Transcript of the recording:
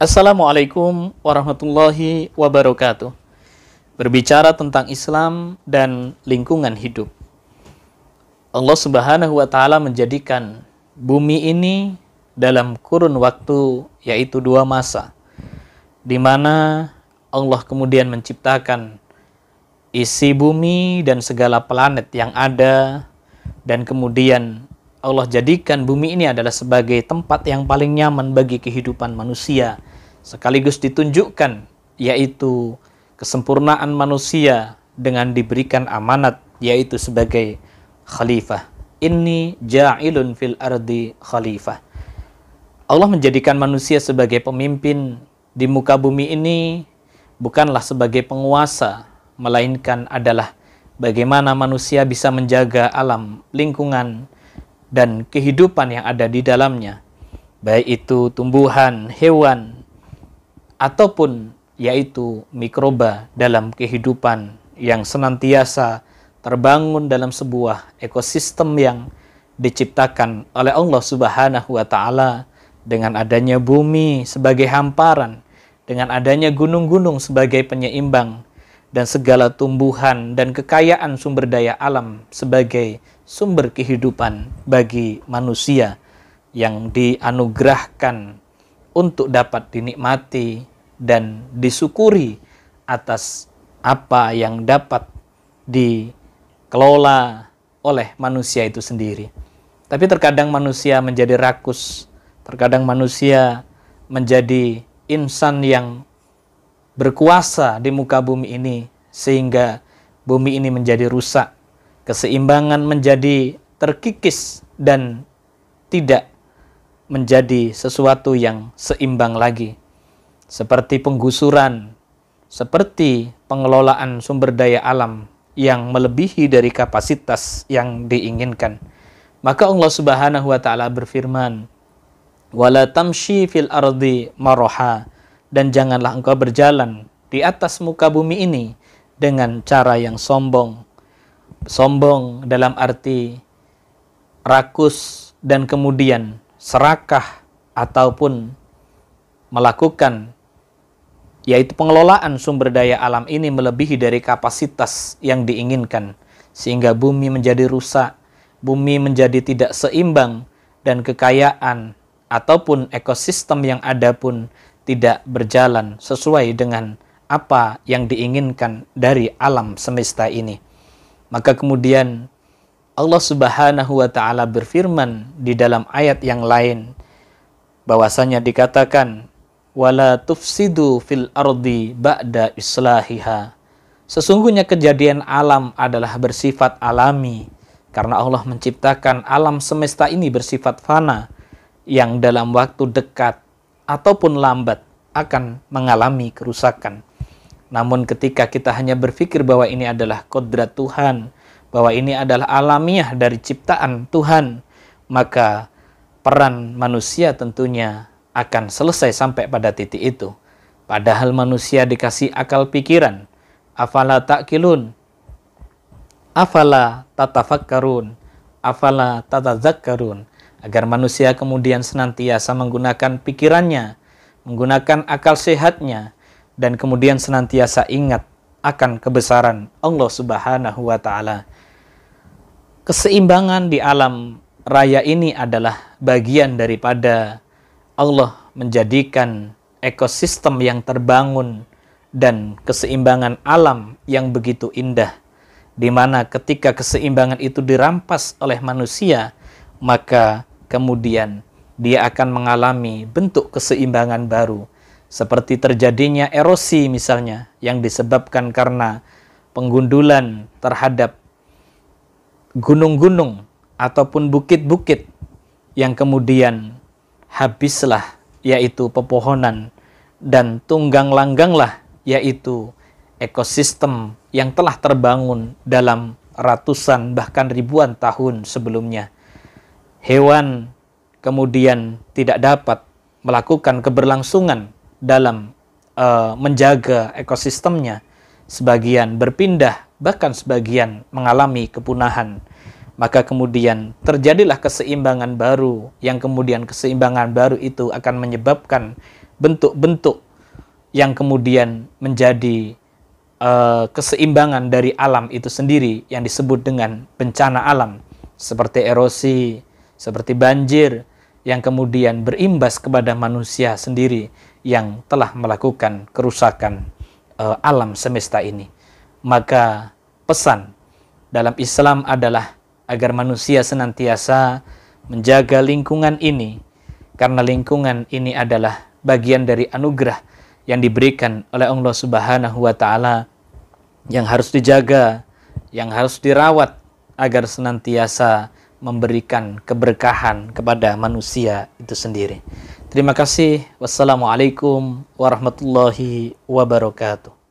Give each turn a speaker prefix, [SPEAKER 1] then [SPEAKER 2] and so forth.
[SPEAKER 1] Assalamualaikum warahmatullahi wabarakatuh. Berbicara tentang Islam dan lingkungan hidup. Allah Subhanahu wa taala menjadikan bumi ini dalam kurun waktu yaitu 2 masa, di mana Allah kemudian menciptakan isi bumi dan segala planet yang ada, dan kemudian Allah jadikan bumi ini adalah sebagai tempat yang paling nyaman bagi kehidupan manusia, sekaligus ditunjukkan yaitu kesempurnaan manusia dengan diberikan amanat yaitu sebagai khalifah. Inni ja'ilun fil ardi khalifah. Allah menjadikan manusia sebagai pemimpin di muka bumi ini bukanlah sebagai penguasa, melainkan adalah bagaimana manusia bisa menjaga alam, lingkungan, dan kehidupan yang ada di dalamnya, baik itu tumbuhan, hewan, ataupun yaitu mikroba dalam kehidupan yang senantiasa terbangun dalam sebuah ekosistem yang diciptakan oleh Allah Subhanahu wa taala, dengan adanya bumi sebagai hamparan, dengan adanya gunung-gunung sebagai penyeimbang, dan segala tumbuhan dan kekayaan sumber daya alam sebagai sumber kehidupan bagi manusia yang dianugerahkan untuk dapat dinikmati dan disyukuri atas apa yang dapat dikelola oleh manusia itu sendiri. Tapi terkadang manusia menjadi rakus, terkadang manusia menjadi insan yang berkuasa di muka bumi ini, sehingga bumi ini menjadi rusak, keseimbangan menjadi terkikis dan tidak menjadi sesuatu yang seimbang lagi, seperti penggusuran, seperti pengelolaan sumber daya alam yang melebihi dari kapasitas yang diinginkan. Maka Allah Subhanahu wa taala berfirman, "Wala tamshi fil ardi maraha," dan janganlah engkau berjalan di atas muka bumi ini dengan cara yang sombong. Sombong dalam arti rakus dan kemudian serakah, ataupun melakukan yaitu pengelolaan sumber daya alam ini melebihi dari kapasitas yang diinginkan, sehingga bumi menjadi rusak, bumi menjadi tidak seimbang, dan kekayaan ataupun ekosistem yang ada pun tidak berjalan sesuai dengan apa yang diinginkan dari alam semesta ini. Maka kemudian Allah Subhanahu wa taala berfirman di dalam ayat yang lain, bahwasanya dikatakan, "Wala tufsidu fil ardi ba'da islahiha." Sesungguhnya kejadian alam adalah bersifat alami, karena Allah menciptakan alam semesta ini bersifat fana, yang dalam waktu dekat ataupun lambat akan mengalami kerusakan. Namun ketika kita hanya berpikir bahwa ini adalah kodrat Tuhan, bahwa ini adalah alamiah dari ciptaan Tuhan, maka peran manusia tentunya akan selesai sampai pada titik itu. Padahal manusia dikasih akal pikiran. Afala ta'qilun, afala tatafakkarun, afala tatadzakkarun. Agar manusia kemudian senantiasa menggunakan pikirannya, menggunakan akal sehatnya, dan kemudian senantiasa ingat akan kebesaran Allah Subhanahu wa taala. Keseimbangan di alam raya ini adalah bagian daripada Allah menjadikan ekosistem yang terbangun dan keseimbangan alam yang begitu indah, di mana ketika keseimbangan itu dirampas oleh manusia, maka kemudian dia akan mengalami bentuk keseimbangan baru, seperti terjadinya erosi misalnya, yang disebabkan karena penggundulan terhadap gunung-gunung ataupun bukit-bukit, yang kemudian habislah yaitu pepohonan, dan tunggang langganglah yaitu ekosistem yang telah terbangun dalam ratusan bahkan ribuan tahun sebelumnya. Hewan kemudian tidak dapat melakukan keberlangsungan dalam menjaga ekosistemnya. Sebagian berpindah, bahkan sebagian mengalami kepunahan. Maka kemudian terjadilah keseimbangan baru, yang kemudian keseimbangan baru itu akan menyebabkan bentuk-bentuk yang kemudian menjadi keseimbangan dari alam itu sendiri yang disebut dengan bencana alam, seperti erosi, seperti banjir, yang kemudian berimbas kepada manusia sendiri yang telah melakukan kerusakan alam semesta ini. Maka pesan dalam Islam adalah agar manusia senantiasa menjaga lingkungan ini, karena lingkungan ini adalah bagian dari anugerah yang diberikan oleh Allah Subhanahu wa Ta'ala, yang harus dijaga, yang harus dirawat agar senantiasa memberikan keberkahan kepada manusia itu sendiri. Terima kasih. Wassalamualaikum warahmatullahi wabarakatuh.